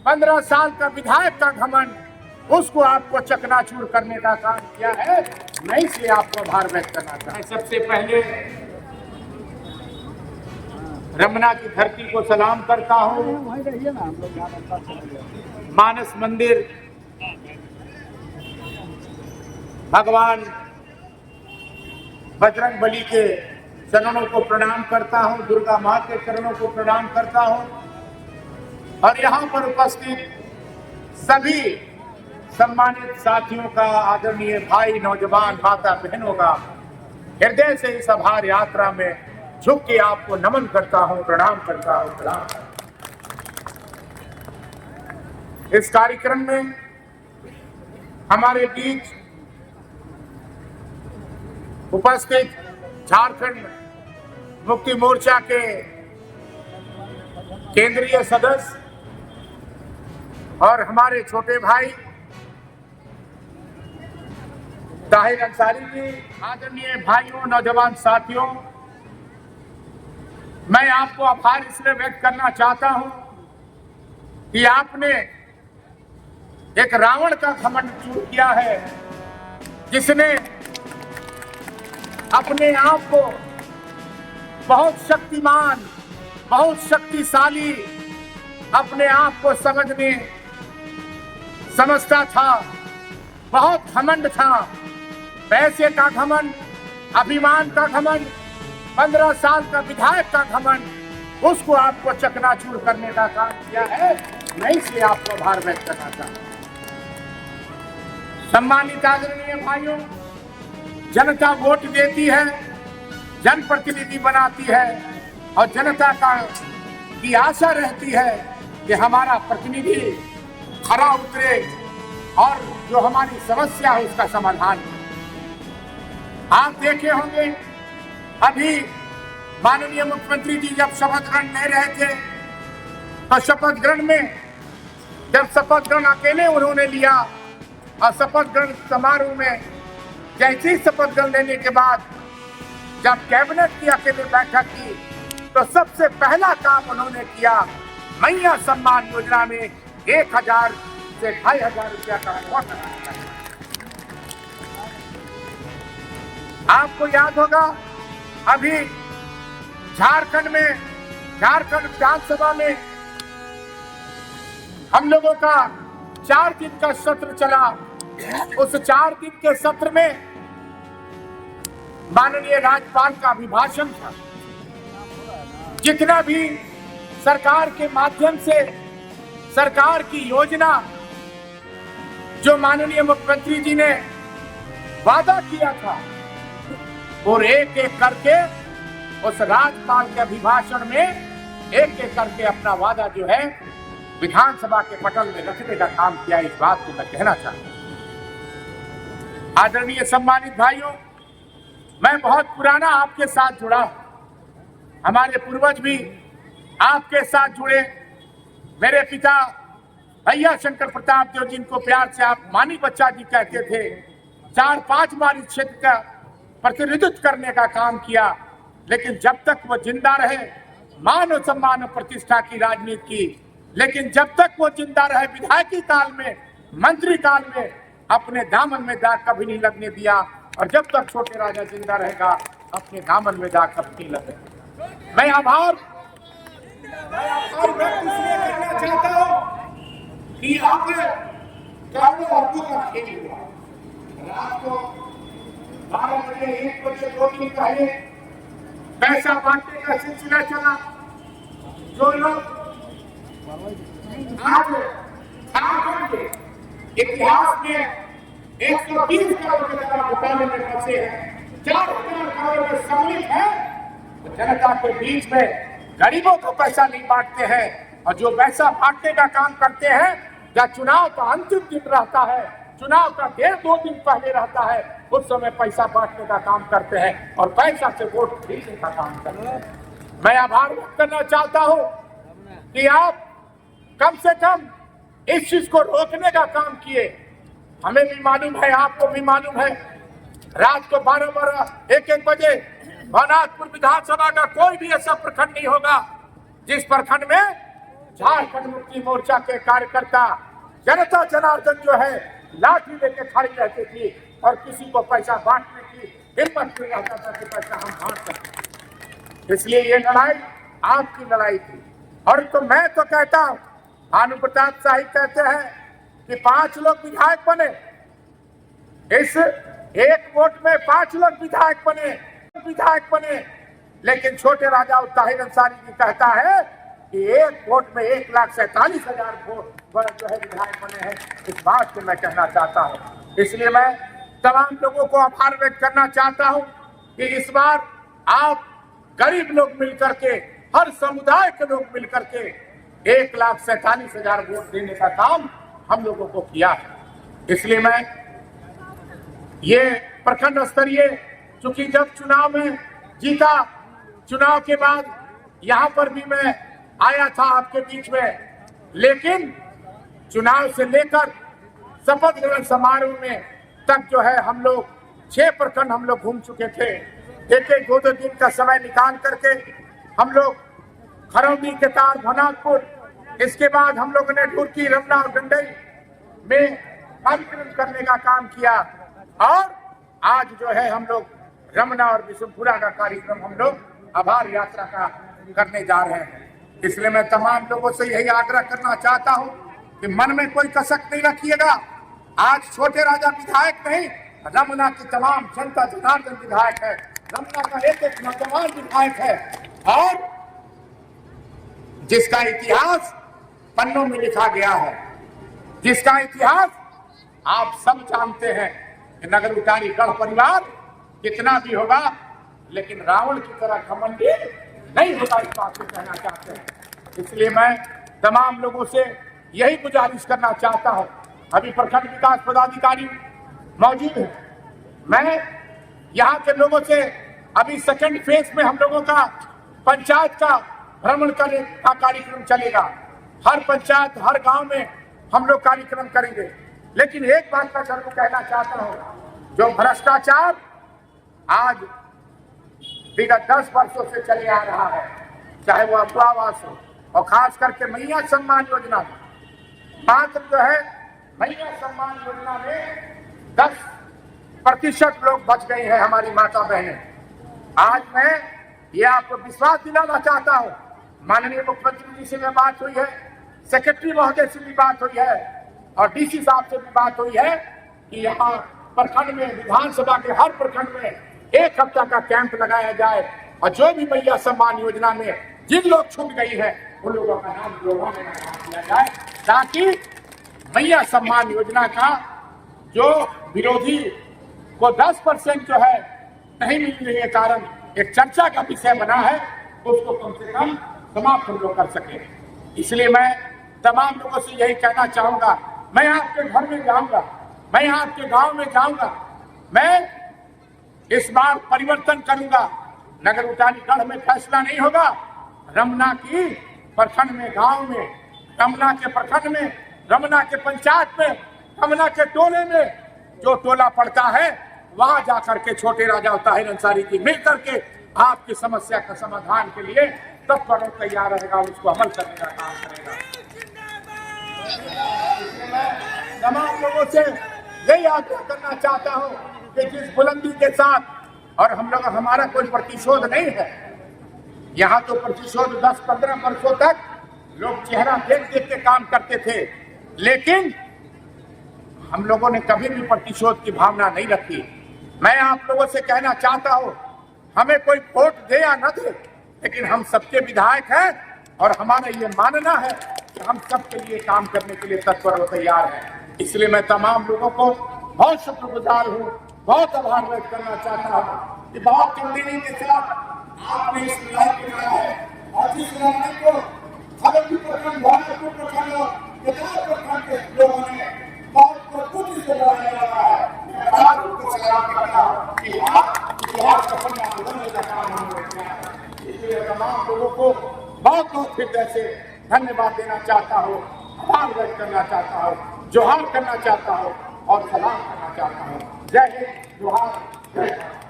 15 साल का विधायक का घमंड, उसको आपको चकनाचूर करने का काम किया है। मैं इसलिए आपको आभार व्यक्त करना चाहता हूं। सबसे पहले रमना की धरती को सलाम करता हूं। मानस मंदिर, भगवान बजरंग बली के चरणों को प्रणाम करता हूं, दुर्गा मां के चरणों को प्रणाम करता हूं और यहाँ पर उपस्थित सभी सम्मानित साथियों का, आदरणीय भाई, नौजवान, माता बहनों का हृदय से इस आभार यात्रा में झुक के आपको नमन करता हूं, प्रणाम करता हूं, प्रणाम करता हूं। इस कार्यक्रम में हमारे बीच उपस्थित झारखंड मुक्ति मोर्चा के केंद्रीय सदस्य और हमारे छोटे भाई ताहिर अंसारी जी, आदरणीय भाइयों, नौजवान साथियों, मैं आपको आभार इसलिए व्यक्त करना चाहता हूं कि आपने एक रावण का घमंड चूर किया है, जिसने अपने आप को बहुत शक्तिमान, बहुत शक्तिशाली अपने आप को समझता था, बहुत घमंड था, पैसे का घमंड, अभिमान का घमंड, 15 साल का विधायक का घमंड, उसको आपको चकनाचूर करने का काम किया है। मैं इसलिए आपको आभार व्यक्त करना चाहता हूं। सम्मानित आदरणीय भाइयों, जनता वोट देती है, जनप्रतिनिधि बनाती है और जनता की आशा रहती है कि हमारा प्रतिनिधि खरा उतरे और जो हमारी समस्या है उसका समाधान हो। आप देखे होंगे अभी माननीय मुख्यमंत्री जी जब शपथ ग्रहण ले रहे थे तो शपथ ग्रहण में जब शपथ ग्रहण अकेले उन्होंने लिया और शपथ ग्रहण समारोह में जैसे ही शपथ ग्रहण लेने के बाद जब कैबिनेट की अकेले बैठक की तो सबसे पहला काम उन्होंने किया, मैया सम्मान योजना में 1000 से 2500 रुपया का अवार्ड लगाया। आपको याद होगा अभी झारखंड विधानसभा में हम लोगों का 4 दिन का सत्र चला। उस 4 दिन के सत्र में माननीय राज्यपाल का अभिभाषण था। जितना भी सरकार के माध्यम से सरकार की योजना जो माननीय मुख्यमंत्री जी ने वादा किया था और एक एक करके उस राज्यपाल के अभिभाषण में एक एक करके अपना वादा जो है विधानसभा के पटल में रखने का काम किया। इस बात को मैं कहना चाहता हूं। आदरणीय सम्मानित भाइयों, मैं बहुत पुराना आपके साथ जुड़ा हूं। हमारे पूर्वज भी आपके साथ जुड़े। मेरे पिता भैया शंकर प्रताप देव, जिनको प्यार से आप मानी बच्चा जी कहते थे, 4-5 बार इस क्षेत्र का प्रतिनिधित्व करने का काम किया। लेकिन जब तक वो जिंदा रहे, मान और सम्मान और प्रतिष्ठा की राजनीति की, लेकिन जब तक वो जिंदा रहे विधायकी काल में, मंत्री काल में अपने दामन में दाग कभी नहीं लगने दिया। और जब तक छोटे राजा जिंदा रहेगा अपने दामन में दाग कभी नहीं लगेगा। मैं आभार व्यक्त इसलिए करना चाहता हूं कि आपने करोड़ों अरबों का खेल हुआ। रात को 12 बजे 1 बजे 2 दिन पहले पैसा बांटने का सिलसिला चला। जो लोग आज झारखंड के इतिहास में 120 करोड़ के घोटाले में फंसे हैं, 4000 करोड़ में सम्मिलित है, तो जनता के बीच में गरीबों को पैसा नहीं बांटते हैं। और जो पैसा बांटने का काम करते हैं, या चुनाव का अंतिम दिन रहता है, चुनाव का 1.5-2 दिन पहले रहता है, उस समय पैसा बांटने का काम करते हैं और पैसा से वोट खरीदने का काम करते हैं। मैं आभार व्यक्त करना चाहता हूं कि आप कम से कम इस चीज को रोकने का काम किए। हमें भी मालूम है, आपको भी मालूम है, रात को 12-12 1-1 बजे भवनाथपुर विधानसभा का कोई भी ऐसा प्रखंड नहीं होगा जिस प्रखंड में झारखंड मुक्ति मोर्चा के कार्यकर्ता जनता जनार्दन जो है लाठी लेके खड़ी रहती थी और किसी को पैसा बांटने की हिम्मत नहीं रहता था कि पैसा हम बांट सकते। इसलिए ये लड़ाई आपकी लड़ाई थी। और तो मैं तो कहता हूं, भानु प्रताप शाही कहते हैं कि 5 लोग विधायक बने, इस एक वोट में 5 लोग विधायक बने, लेकिन छोटे राजा ताहिर अंसारी जी कहता है कि एक वोट में 1,47,000 वोट जो है विधायक बने हैं। इस बात को मैं कहना चाहता हूं। इसलिए मैं तमाम लोगों को आभार व्यक्त करना चाहता हूं कि इस बार आप गरीब लोग मिलकर के, हर समुदाय के लोग मिलकर के 1,47,000 वोट देने का काम हम लोगों को किया है। इसलिए मैं ये प्रखंड स्तरीय, चूंकि जब चुनाव में जीता, चुनाव के बाद यहाँ पर भी मैं आया था आपके बीच में, लेकिन चुनाव से लेकर शपथ ग्रहण समारोह में तक जो है हम लोग 6 प्रखंड हम लोग घूम चुके थे। एक 2 दिन का समय निकाल करके हम लोग खरौंदी, केतार, भनाकपुर, इसके बाद हम लोगों ने ढुरकी, रमना और गंडई में कार्यक्रम करने का काम किया और आज जो है हम लोग रमना और बिशुनपुरा का कार्यक्रम हम लोग आभार यात्रा का करने जा रहे हैं। इसलिए मैं तमाम लोगों से यही आग्रह करना चाहता हूं कि मन में कोई कसक नहीं रखिएगा। आज छोटे राजा विधायक नहीं, रमना की तमाम जनता जनार्दन विधायक है, रमना का एक नौजवान विधायक है और जिसका इतिहास पन्नों में लिखा गया है, जिसका इतिहास आप सब जानते हैं कि नगर उटारी गढ़ परिवार कितना भी होगा लेकिन रावण की तरह घमंडी नहीं होगा, इस बात को कहना चाहते हैं। इसलिए मैं तमाम लोगों से यही गुजारिश करना चाहता हूं। अभी प्रखंड विकास पदाधिकारी मौजूद है, मैं यहाँ के लोगों से अभी सेकंड फेज में हम लोगों का पंचायत का भ्रमण करने का कार्यक्रम चलेगा। हर पंचायत, हर गांव में हम लोग कार्यक्रम करेंगे। लेकिन एक बात मैं जरूर कहना चाहता हूं, जो भ्रष्टाचार आज विगत 10 वर्षों से चले आ रहा है, चाहे वो अफवाहवास हो और खास करके मैया सम्मान योजना में, मात्र जो है मैया सम्मान योजना में 10% लोग बच गए हैं हमारी माता बहनें। आज मैं ये आपको विश्वास दिलाना चाहता हूं, माननीय मुख्यमंत्री जी से भी बात हुई है, सेक्रेटरी महोदय से भी बात हुई है और डीसी साहब से भी बात हुई है कि यहाँ प्रखंड में, विधानसभा के हर प्रखंड में 1 हफ्ता का कैंप लगाया जाए और जो भी मैया सम्मान योजना में जिन लोग छूट गई है उन लोगों का नाम जोड़वाने का काम किया जाए, ताकि मैया सम्मान योजना का जो विरोधी को 10% जो है नहीं मिलने के कारण एक चर्चा का विषय बना है, उसको कम से कम समाप्त हम लोग कर सके। इसलिए मैं तमाम लोगों से यही कहना चाहूंगा, मैं आपके घर में जाऊंगा, मैं आपके गांव में जाऊंगा, मैं इस बार परिवर्तन करूंगा। नगर उटारी गढ़ में फैसला नहीं होगा, रमना की प्रखंड में, गांव में, रमना के प्रखंड में, रमना के पंचायत में, रमना के टोले में जो टोला पड़ता है वहां जाकर के छोटे राजा ताहिर अंसारी जी मिल करके आपकी समस्या का समाधान के लिए तत्पर तैयार रहेगा, उसको अमल करने का काम करेगा। तमाम लोगों से यही आग्रह करना चाहता हूं कि जिस बुलंदी के साथ, और हम लोग, हमारा कोई प्रतिशोध नहीं है, यहाँ तो प्रतिशोध 10-15 वर्षों तक लोग चेहरा देख देख के काम करते थे, लेकिन हम लोगों ने कभी भी प्रतिशोध की भावना नहीं रखी। मैं आप लोगों से कहना चाहता हूं, हमें कोई वोट दे या न दे, लेकिन हम सबके विधायक हैं और हमारा ये मानना है कि हम सबके लिए काम करने के लिए तत्पर और तैयार हैं। इसलिए मैं तमाम लोगों को बहुत शुक्रगुजार हूँ, बहुत आभार व्यक्त करना चाहता हूँ कि बहुत तब्दीली के साथ आपने इस लड़ाई को लड़ा है और जिस लड़ाई को खरौंदी प्रखंड, भागलपुर प्रखंड और केतार प्रखंड के लोगों ने बहुत प्रकृति से लड़ाया है, इसलिए तमाम लोगों को बहुत बहुत हृदय से धन्यवाद देना चाहता हूँ, आभार व्यक्त करना चाहता हूँ, जोहार करना चाहता हूँ और सलाम करना चाहता हूँ। जय हिंद, जोहार, जय भारत।